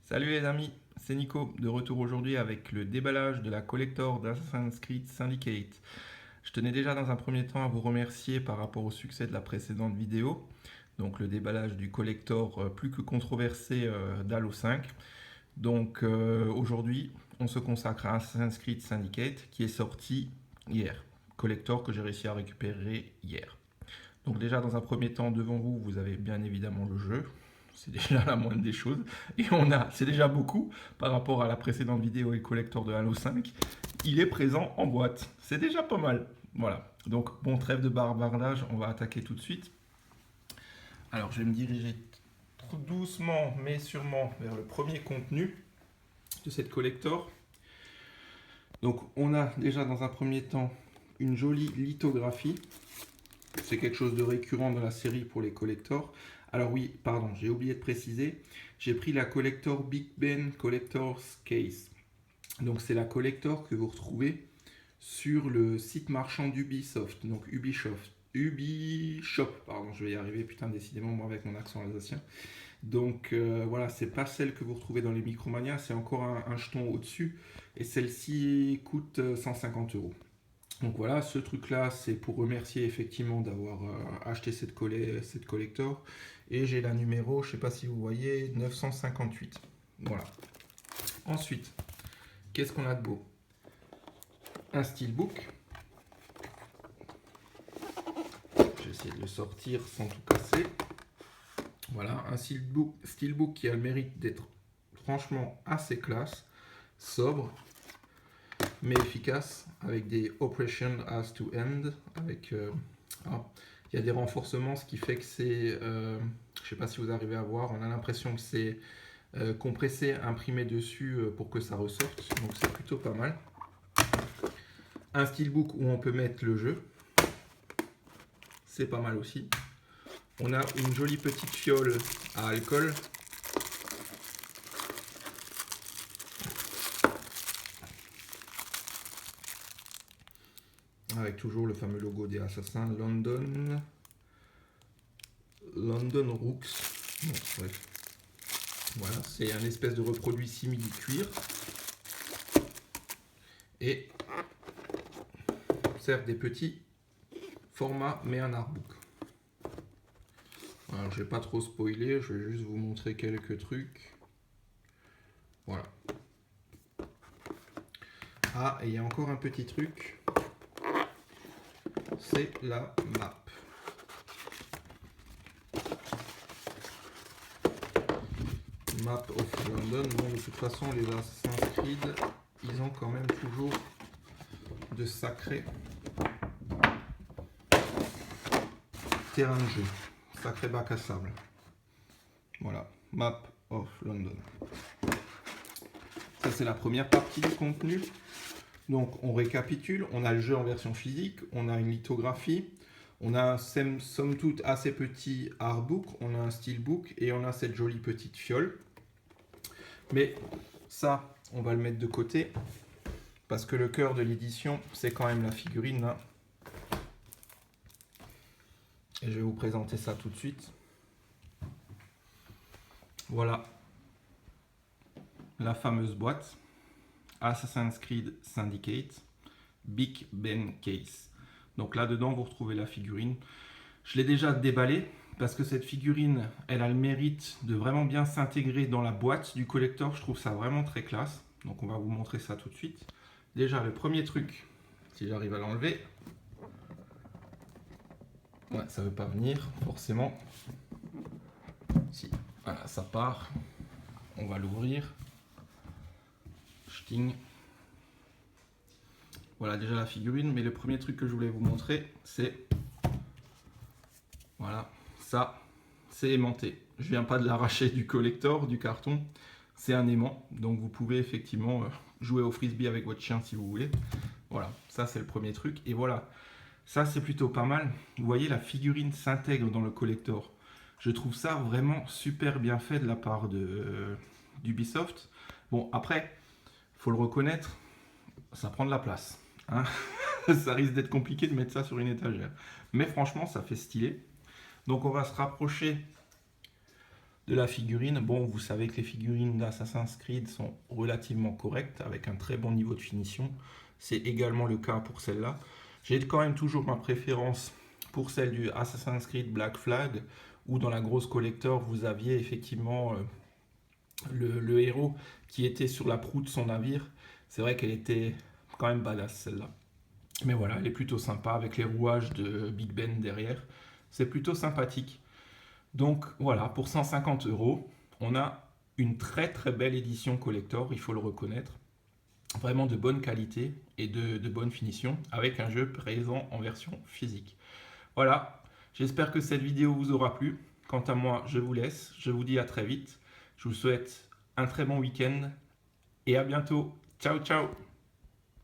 Salut les amis, c'est Nico, de retour aujourd'hui avec le déballage de la collector d'Assassin's Creed Syndicate. Je tenais déjà dans un premier temps à vous remercier par rapport au succès de la précédente vidéo, donc le déballage du collector plus que controversé d'Halo 5. Aujourd'hui, on se consacre à Assassin's Creed Syndicate qui est sorti hier, collector que j'ai réussi à récupérer hier. Donc déjà dans un premier temps devant vous, vous avez bien évidemment le jeu. C'est déjà la moindre des choses. Et c'est déjà beaucoup par rapport à la précédente vidéo et collector de Halo 5. Il est présent en boîte. C'est déjà pas mal. Voilà. Donc bon, trêve de bavardage, on va attaquer tout de suite. Alors je vais me diriger doucement mais sûrement vers le premier contenu de cette collector. Donc on a déjà dans un premier temps une jolie lithographie. C'est quelque chose de récurrent dans la série pour les collectors. Alors oui, pardon, j'ai oublié de préciser, j'ai pris la collector Big Ben Collector's Case. Donc c'est la collector que vous retrouvez sur le site marchand d'Ubisoft, donc Ubishop, pardon, je vais y arriver, putain, décidément, moi avec mon accent alsacien. Donc voilà, c'est pas celle que vous retrouvez dans les Micromania, c'est encore un jeton au-dessus, et celle-ci coûte 150 euros. Donc voilà, ce truc-là, c'est pour remercier effectivement d'avoir acheté cette collector. Et j'ai la numéro, je ne sais pas si vous voyez, 958. Voilà. Ensuite, qu'est-ce qu'on a de beau? Un steelbook. J'ai essayé de le sortir sans tout casser. Voilà, un steelbook qui a le mérite d'être franchement assez classe, sobre, mais efficace, avec des Operation Has to End, avec il y a des renforcements, ce qui fait que c'est, je ne sais pas si vous arrivez à voir, on a l'impression que c'est compressé, imprimé dessus pour que ça ressorte, donc c'est plutôt pas mal. Un steelbook où on peut mettre le jeu, c'est pas mal aussi. On a une jolie petite fiole à alcool. Avec toujours le fameux logo des assassins London Rooks. Bon, bref. Voilà, c'est un espèce de reproduit simili-cuir. Et sert des petits formats, mais un artbook. Alors, je vais pas trop spoiler, je vais juste vous montrer quelques trucs. Voilà. Ah, et il y a encore un petit truc. C'est la map. Map of London. Bon, de toute façon, les Assassin's Creed, ils ont quand même toujours de sacrés terrains de jeu, sacré bac à sable. Voilà, Map of London. Ça, c'est la première partie du contenu. Donc, on récapitule. On a le jeu en version physique, on a une lithographie, on a un somme toute assez petit artbook, on a un steelbook et on a cette jolie petite fiole. Mais ça, on va le mettre de côté parce que le cœur de l'édition, c'est quand même la figurine là. Et je vais vous présenter ça tout de suite. Voilà la fameuse boîte Assassin's Creed Syndicate Big Ben Case. Donc là-dedans, vous retrouvez la figurine. Je l'ai déjà déballée parce que cette figurine, elle a le mérite de vraiment bien s'intégrer dans la boîte du collector. Je trouve ça vraiment très classe. Donc on va vous montrer ça tout de suite. Déjà, le premier truc, si j'arrive à l'enlever. Ouais, ça ne veut pas venir, forcément. Si, voilà, ça part. On va l'ouvrir. Ch'ting. Voilà déjà la figurine, mais le premier truc que je voulais vous montrer, c'est... Voilà, ça, c'est aimanté. Je viens pas de l'arracher du collector, du carton. C'est un aimant, donc vous pouvez effectivement jouer au frisbee avec votre chien si vous voulez. Voilà, ça c'est le premier truc. Et voilà, ça c'est plutôt pas mal. Vous voyez, la figurine s'intègre dans le collector. Je trouve ça vraiment super bien fait de la part d'Ubisoft. Bon, après, faut le reconnaître, ça prend de la place. Hein. Ça risque d'être compliqué de mettre ça sur une étagère. Mais franchement, ça fait stylé. Donc on va se rapprocher de la figurine. Bon, vous savez que les figurines d'Assassin's Creed sont relativement correctes, avec un très bon niveau de finition. C'est également le cas pour celle-là. J'ai quand même toujours ma préférence pour celle du Assassin's Creed Black Flag, où dans la grosse collector, vous aviez effectivement le héros qui était sur la proue de son navire. C'est vrai qu'elle était quand même badass celle-là. Mais voilà, elle est plutôt sympa avec les rouages de Big Ben derrière. C'est plutôt sympathique. Donc voilà, pour 150 euros, on a une très très belle édition collector, il faut le reconnaître. Vraiment de bonne qualité et de bonne finition, avec un jeu présent en version physique. Voilà, j'espère que cette vidéo vous aura plu. Quant à moi, je vous laisse, je vous dis à très vite. Je vous souhaite un très bon week-end et à bientôt. Ciao ciao.